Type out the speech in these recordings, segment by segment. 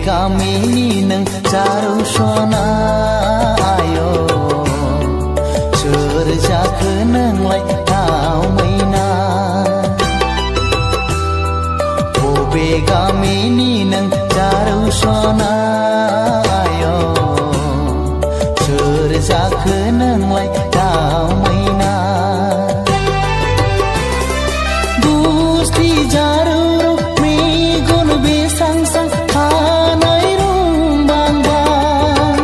गामिनि नों जारौ सना आय' सोर जाखो नोंलाय दाउ मैना बबे गामिनि नों जारौ सना आय' सोर जाखो नोंलाय दाउ मैना गुस्थि जारौ मेगन बेसां सां खानाय रुंबां बां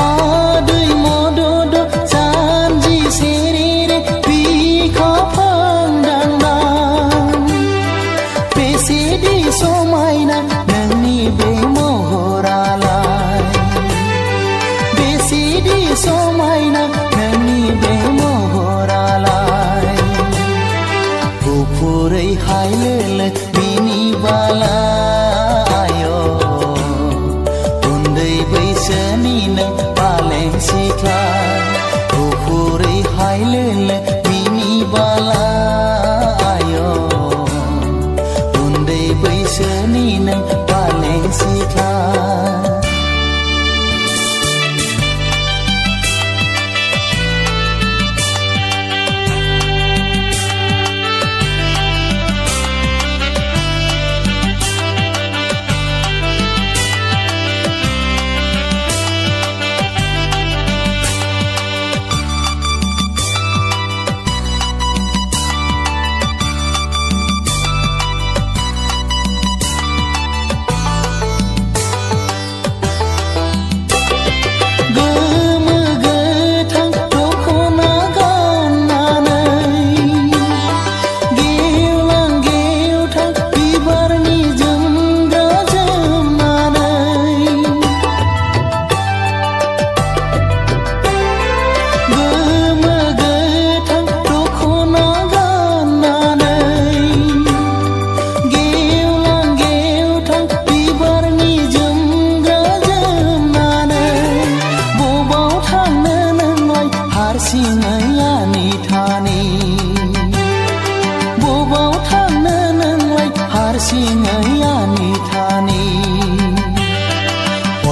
आदै मदद जानजि सेरेरे बिखा फांदांदां बेसेदि समायना नोंनि बे महरालाय बेसेदि समायना नोंनि बे महरालाय गुफुरै हायलोलो बिनि बाला आय' उन्दै बैसोनि नों बालें सिख्ला गुफुरै हायलोलो बिनि बाला आय' उन्दै बैसोनि नों बालें सिख्ला हारसिङै थानि बबाव थांनो नोंलाय हारसिङै थानि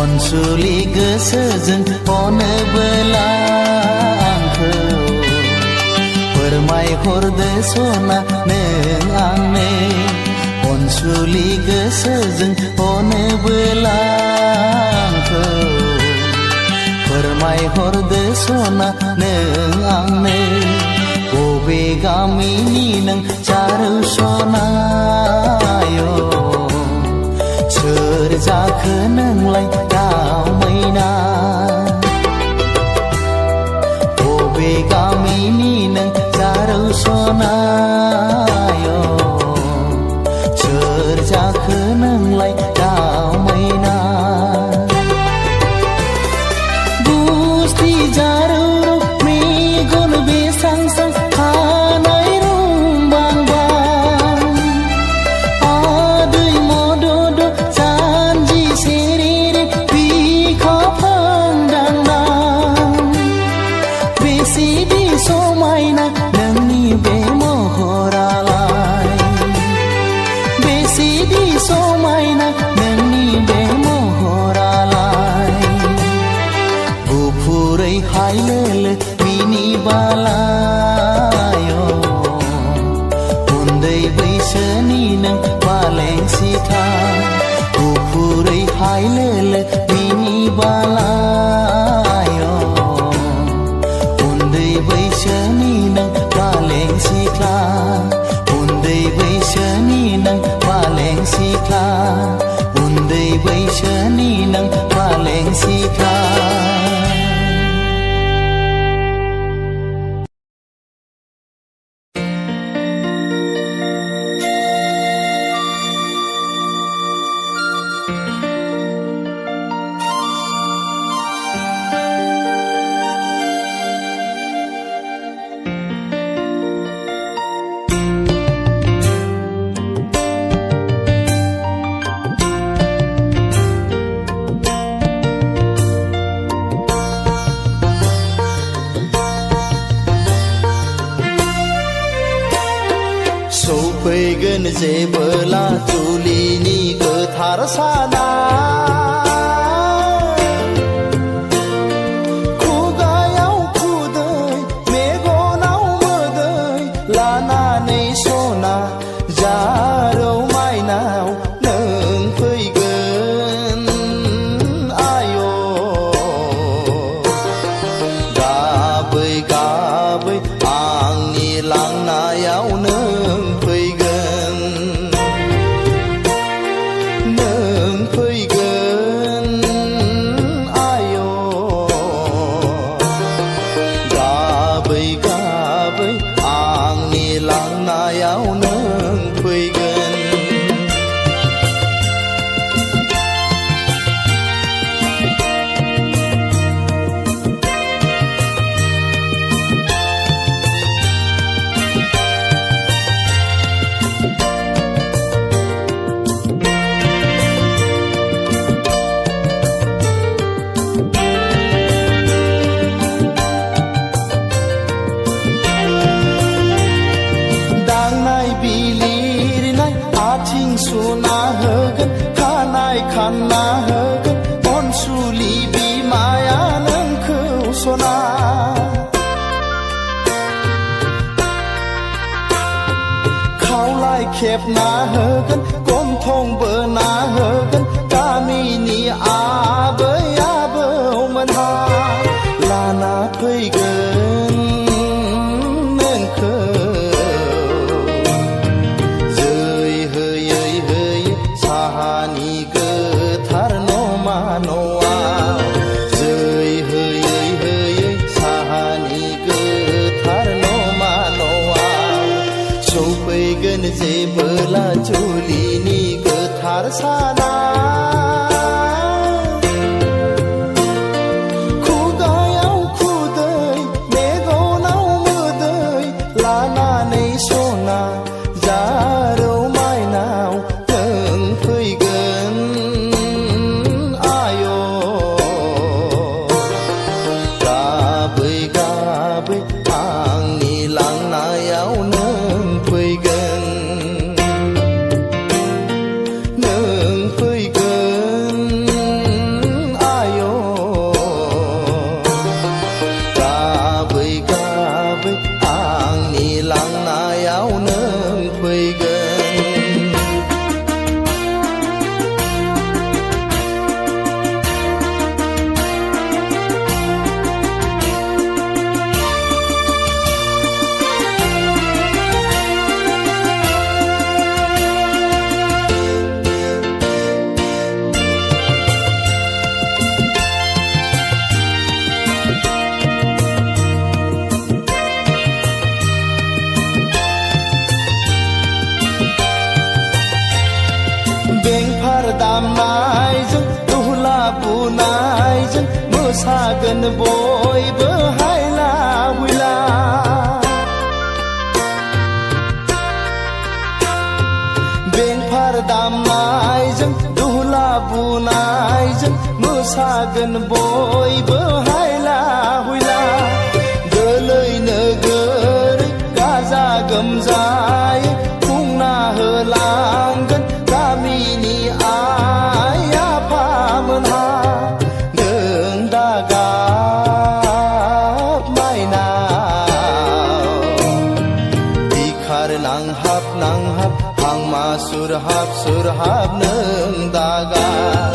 अनसुलि गोसोजों अनोबोला आंखौ फोरमायहरदो सना नों आंनो अनसुलि गोसोजों अनोबोला आंखौ फोरमायहरदो सना नों आंनो बबे गामिनि नों जारौ सना आय' सोर जाखो नोंलाय दाउ मैना बबे गामिनि नों जारौ सना आय' सोर जाखो नोंलाय दाउ मैना जारौ मेगन बेसां सां खानाय रुंबां बां आदै मदद जानजि सेरेरे बिखा फांदांदां बेसेदि समायना नोंनि बे महरालाय बेसेदि समायना नोंनि बे महरालाय गुफुरै हायलोलो बिनि बाला आय' उन्दै बैसोनि नों बालें सिख्ला गुफुरै हायलोलो बिनि बाला आय' उन्दै बैसोनि नों बालें सिख्ला उन्दै बैसोनि नों बालें सिख्ला उन्दै बैसोनि नों बालें सिख्ला सौफैगोन जेबोला जुलिनि गोथार साना खेबना होगोन गन्थं बोना होगोन गामिनि आबै आबौमोनहा लाना फैगोन नोंखौ जै होयै होयै साहानि गोथार नमा न'आव जै होयै होयै साहानि गोथार नमा न'आव सौफैगोन जेबोला जुलिनि गोथार साना खुगायाव खुदै मेगनाव मोदै लानानै सना जारौ माइनाव नों फैगोन आय' गाबै गाबै आंनि लांनायाव नों फैगोन नों फैगोन आय' गाबै गाबै आंनि लांनायाव नों फैगोन बेंफार दामनायजों दुहला बुनायजों मोसागोन बयबो हायला हुइला बेंफार दामनायजों दुहला बुनायजों मोसागोन बयबो हायला हुइला गोलै नोगोरै गाजा गोमजायै खुंना होलांगोन गामिनि आइ आफामोनहा नों दागाब माइनाव बिखार नांहाब नांहाब हांमा सुरहाब सुरहाब नों दागाब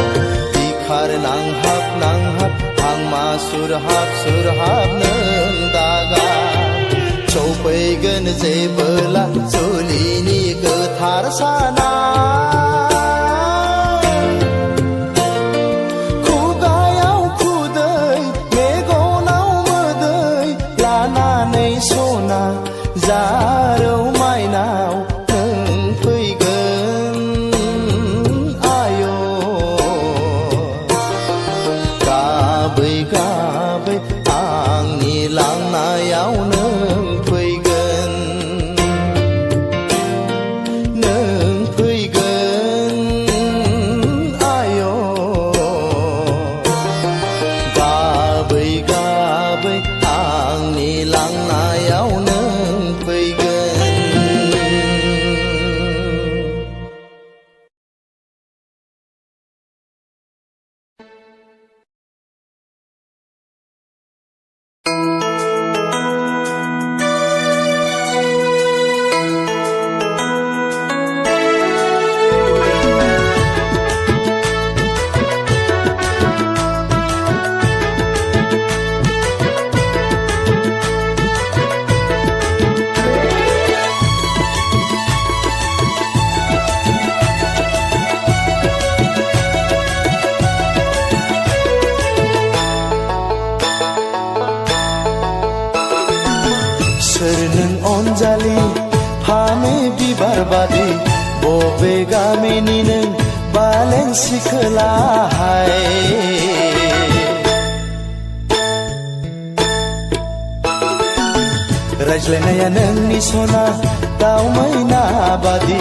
बिखार नांहाब नांहाब हांमा सुरहाब सुरहाब नों दागाब सौफैगोन जेबोला जुलिनि गोथार साना खुगायाव खुदै मेगनाव मोदै लानानै सना जारौ माइनाव नों फैगोन आय' गाबै गाबै आंनि लांनायाव नों फैगोन नों फैगोन आय' गाबै गाबै आंनि लांनायाव नों फैगोन सोर नों अनजालि फामे बिबार बादि बबे गामिनि नों बालें सिखोलाहाय रायज्लायनाया नोंनि सना दाउ मैना बादि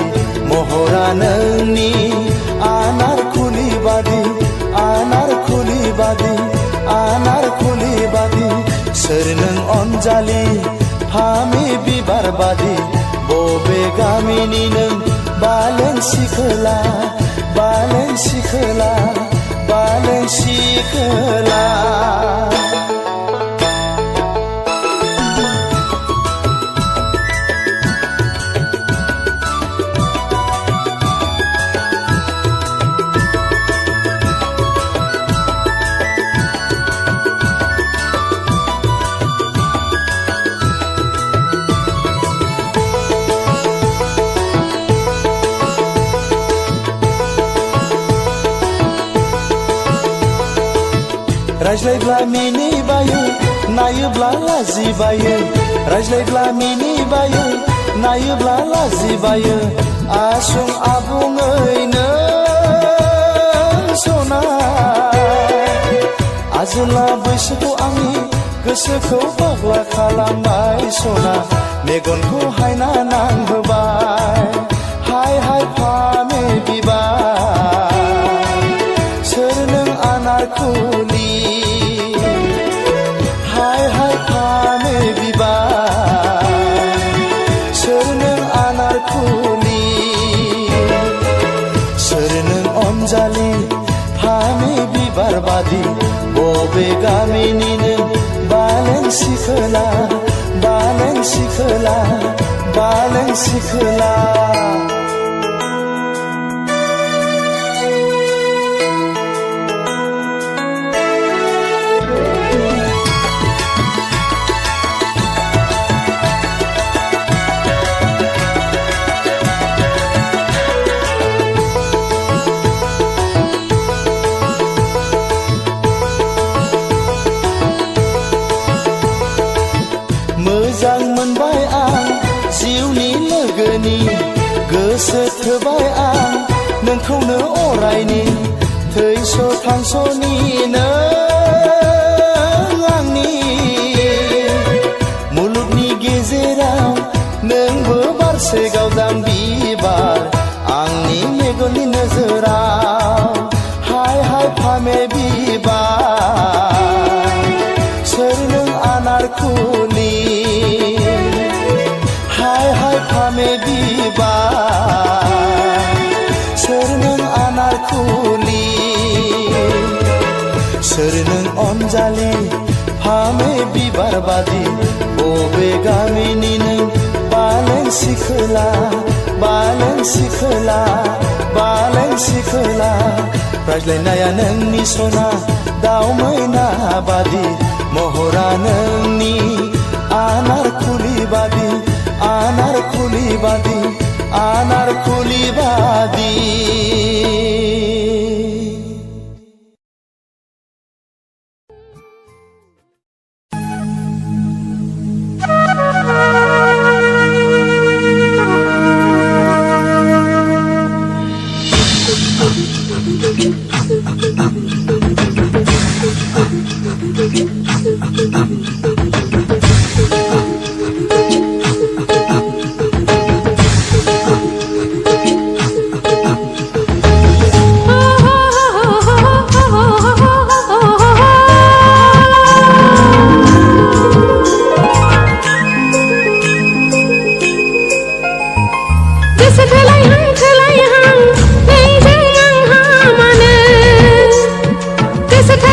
महरा नोंनि आनारखुलि बादि आनारखुलि बादि आनारखुलि बादि सोर नों अनजालि फामे बिबार बादि बबे गामिनि नों बालें सिखोला बालें सिखोला बालें सिखोला रायज्लायब्ला मिनिबायो नायोब्ला लाजिबायो रायज्लायब्ला मिनिबायो नायोब्ला लाजिबायो आसुं आबुङैनो सना आजोला बैसोखौ आंनि गोसोखौ फाग्ला खालामबाय सना मेगनखौ हायना नांहोबाय हाय हाय फामे बिबार सोर नों आनारकुलि हाय हाय फामे बिबार सोर नों आनारकुलि सोर नों अनजालि फामे बिबार बादि बबे गामिनिनो बालें सिखोला बालें सिखोला बालें सिखोला मोजां मोनबाय आं जिउनि लोगोनि गोसो थोबाय आं नोंखौनो अरायनि थैस' थांस'नि नों आंनि मुलुगनि गेजेराव नोंबो बारसे गावदां बिबार आंनि मेगननि नोजोराव हाय हाय फामे बिबार सोर नों आनारकुलि हाय हाय फामे बिबार सोर नों आनारकुलि सोर नों अनजालि फामे बिबार बादि बबे गामिनि नों बालें सिखोला बालें सिखोला बालें सिखोला रायज्लायनाया नोंनि सना दाउ मैना बादि महरा नोंनि आनारकुलि बादि आनारकुलि बादि आनारकुलि बादि This is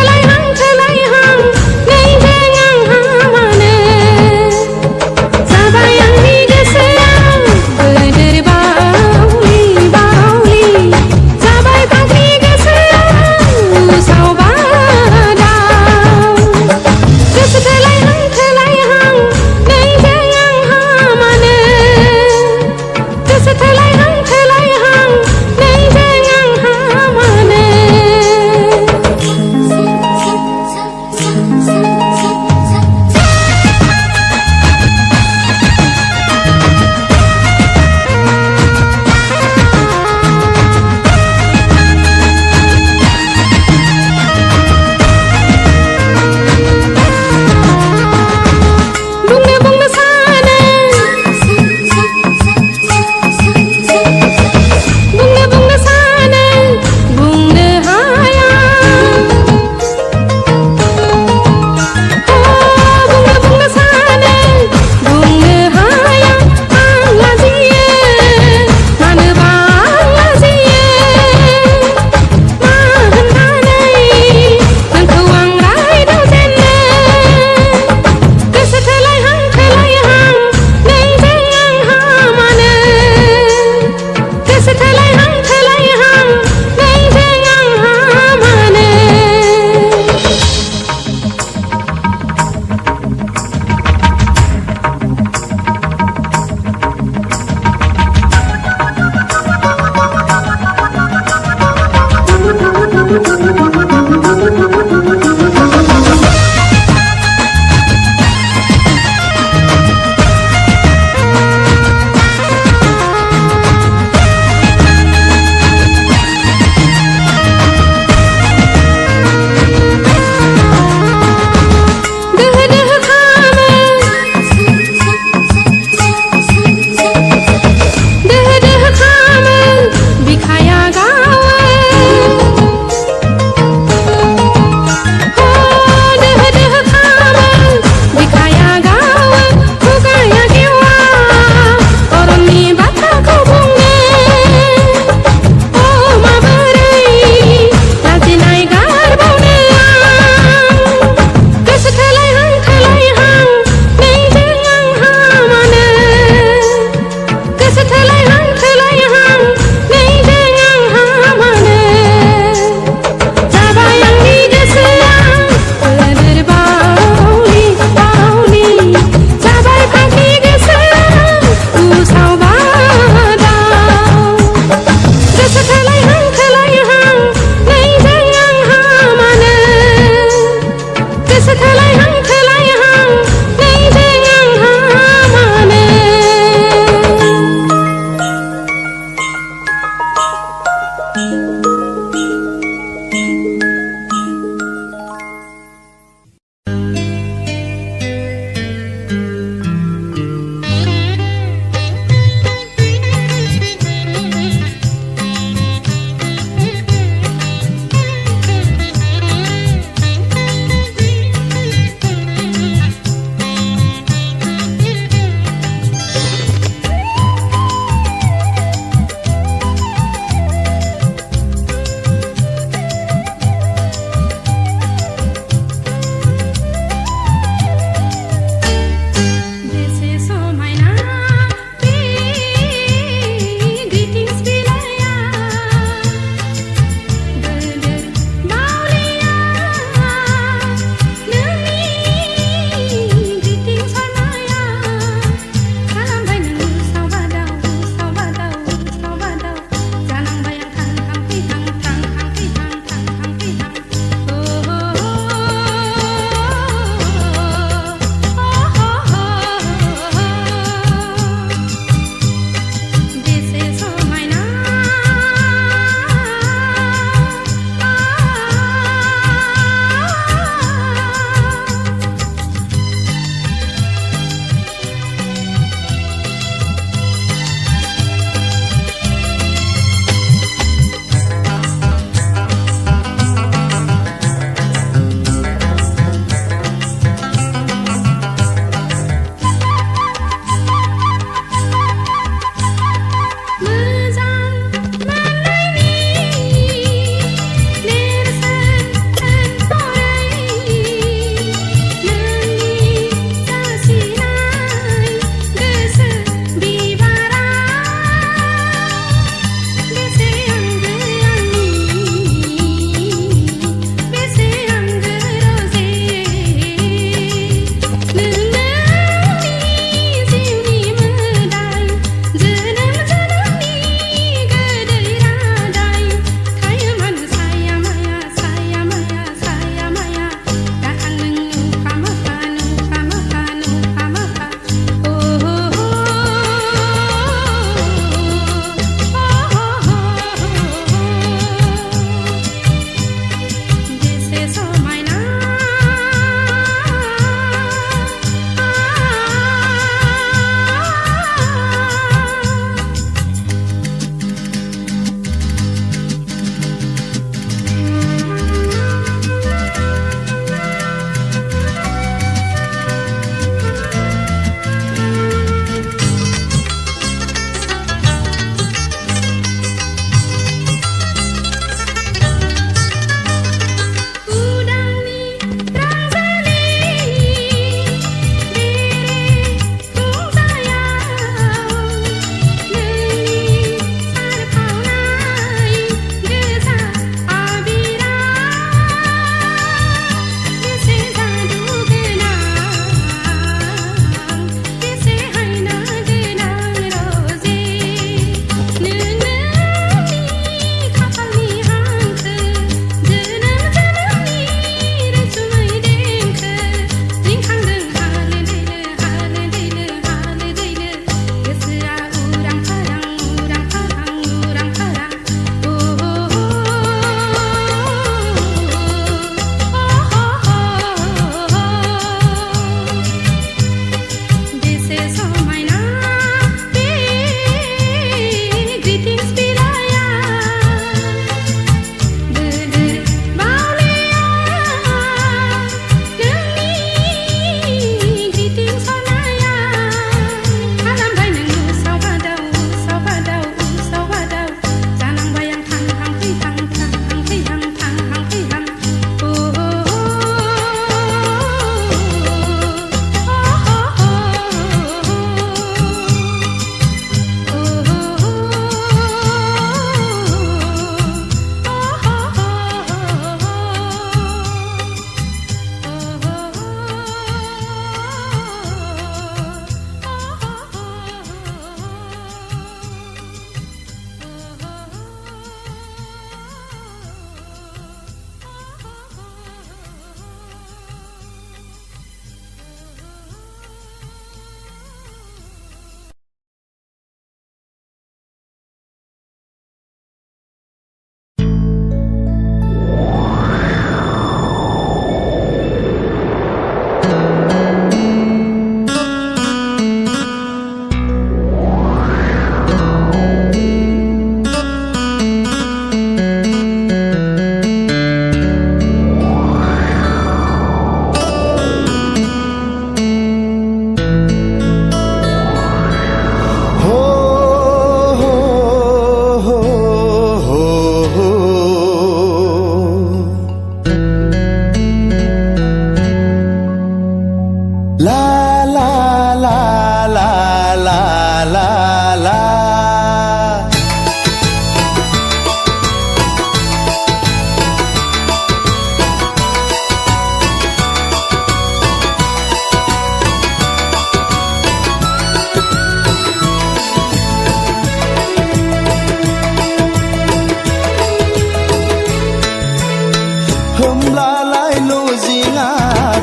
लजिङा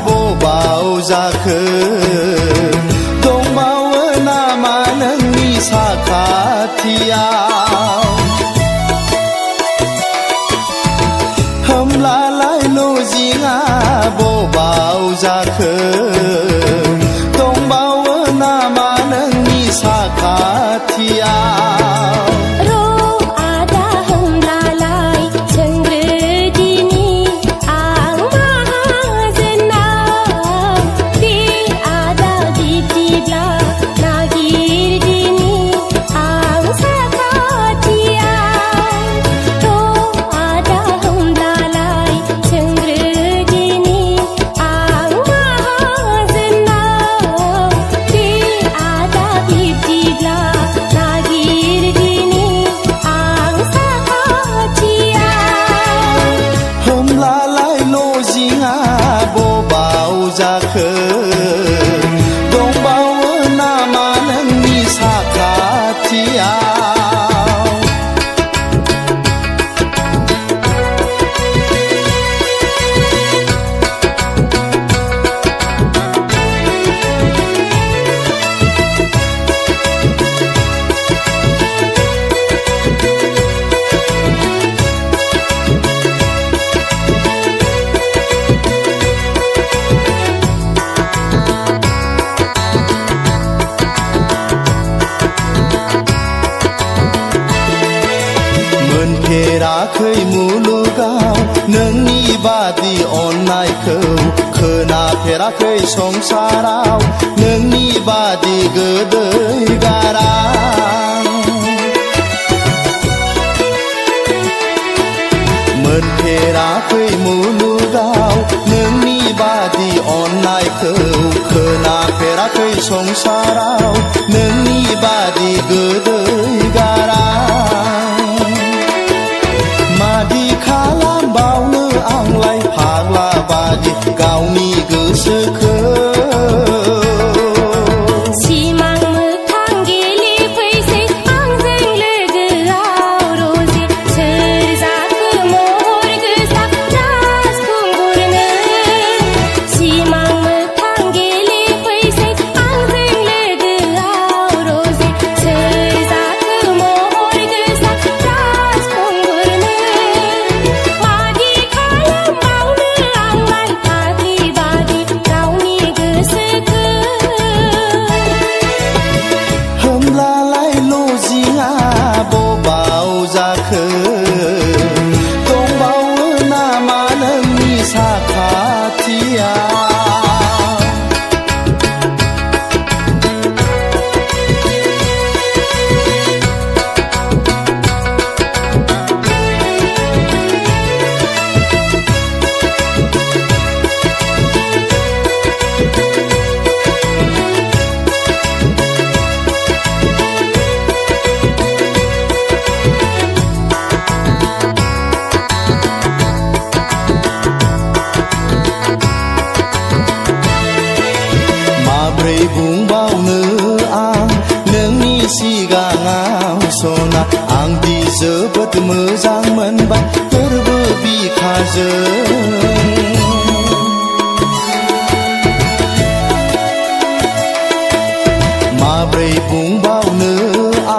बबाव जाखो दंबावो नामा नोंनि साखाथियाव होमब्लालाय लजिङा बबाव जाखो दंबावो नामा नोंनि साखाथियाव जाखो दंबावो नामा नोंनि साखाथियाव मोनफेराखै मुलुगाव नोंनि बादि अननायखौ खोनाफेराखै संसाराव नोंनि बादि गोदै गारां मोनफेराखै मुलुगाव नोंनि बादि अननायखौ खोनाफेराखै संसाराव नोंनि बादि गोदै गारां मादि खालामबावनो आंलाय फाग्ला बादि गावनि गोसोखौ सिमां मोखां गेलेफैसै आंजों लोगोआव रजे सोर जाखो महर गोसा राजखुंगुरनो सिमां मोखां गेलेफैसै आंजों लोगोआव रजे सोर जाखो महर गोसा राजखुंगुरनो मादि खालामबावनो आंलाय फाग्लि बादि गावनि गोसोखौ होमब्लालाय लजिङा बबाव जाखो दंबावो नामा नोंनि साखाथियाव माब्रै बुंबावनो आं नोंनि सिगाङाव सना आंदि जोबोद मोजां मोनबाय गोरबो बिखाजों माब्रै बुंबावनो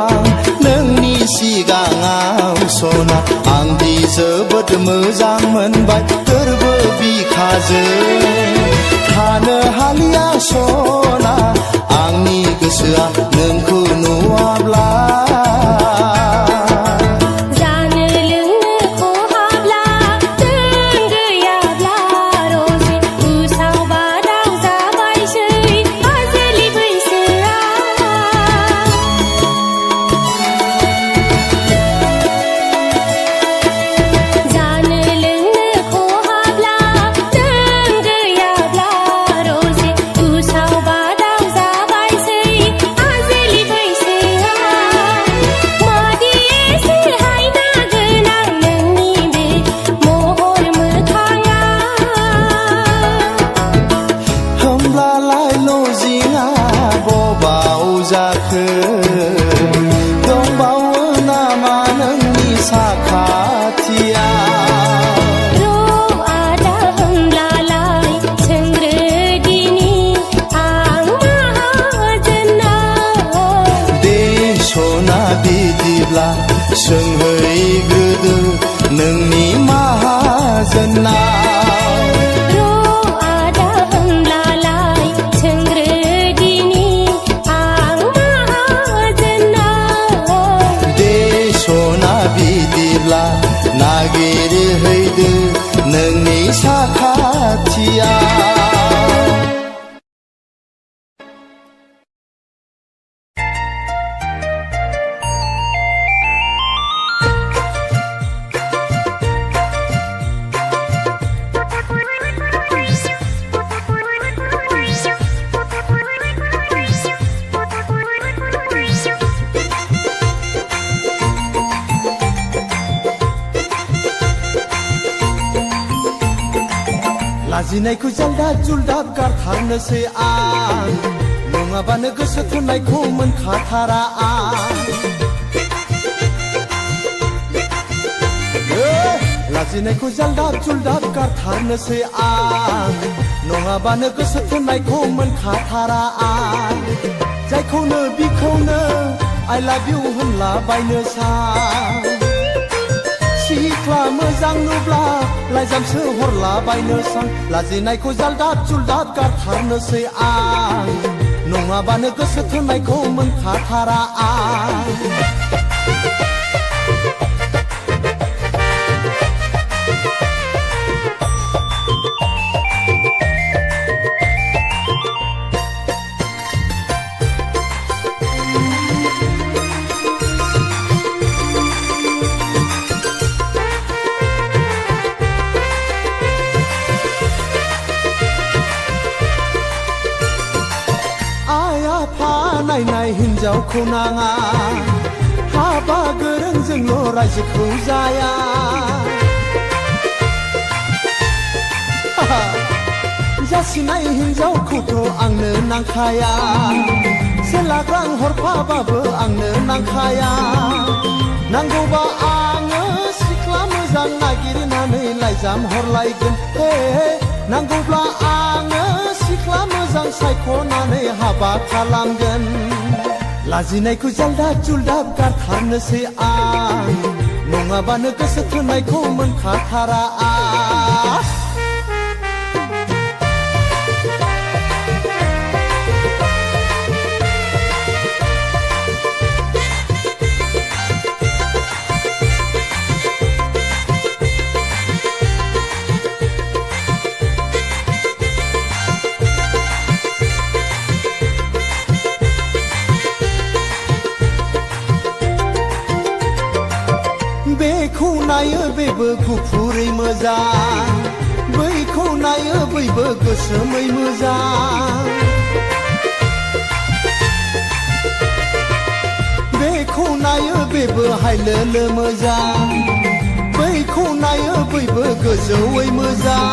आं नोंनि सिगाङाव सना आंदि जोबोद मोजां मोनबाय गोरबो बिखाजों थानो हालिया सना आंनि गोसोआ नोंखौ नुवाब्ला जानो लोंनो खहाब्ला नों गैयाब्ला रजे उसाव बादाव जाबायसै आजोलि बैसोआ जानो लोंनो खहाब्ला नों दुनिया लाजिनायखौ जालदाब जुलदाब गारथारनोसै आं नङाबानो गोसो थोननायखौ मोनखाथारा आं लाजिनायखौ जालदाब जुलदाब गारथारनोसै आं नङाबानो गोसो थोननायखौ मोनखाथारा आं जायखौनो बिखौनो I love you होनलाबायनो सां सिख्ला मोजां नुब्ला लाइजामसो हरलाबायनो सां लाजिनायखौ जालदाब जुलदाब गारथारनोसै आं नङाबानो गोसो थोननायखौ मोनखाथारा आं नायनाय हिन्जावखौ नाङा हाबा गोरोंजोंल' रायजोखौ जाया जासिनाय हिन्जावखौथ' आंनो नांखाया सेलाग्रां हरफाबाबो आंनो नांखाया नांगौबा आङो सिख्ला मोजां नागिरनानै लाइजाम हरलायगोन नांगौब्ला आङो सिख्ला मोजां सायख'नानै हाबा खालामगोन लाजिनायखौ जालदाब जुलदाब गारथारनोसै आं नङाबानो गोसो थोननायखौ मोनखाथारा आं बेखौ नायो बेबो गुफुरै मोजां बैखौ नायो बैबो गोसोमै मोजां बेखौ नायो बेबो हायलोलो मोजां बैखौ नायो बैबो गोजौयै मोजां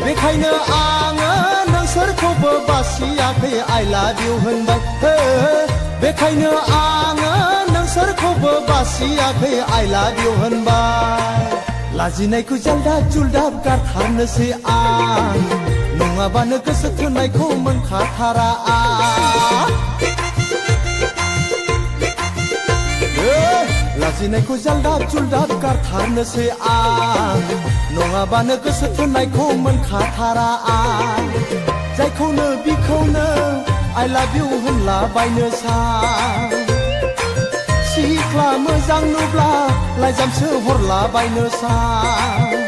बेखायनो आङो नोंसोरखौबो बासियाखै I love you होनबाय बेखायनो आङो नोंसोरखौबो बासियाखै I love you होनबाय लाजिनायखौ जालदाब जुलदाब गारथारनोसै आं नङाबानो गोसो थोननायखौ मोनखाथारा आं लाजिनायखौ जालदाब जुलदाब गारथारनोसै आं नङाबानो गोसो थोननायखौ मोनखाथारा आं जायखौनो बिखौनो I love you होनलाबायनो सां सिख्ला मोजां नुब्ला लाइजामसो हरलाबायनो सां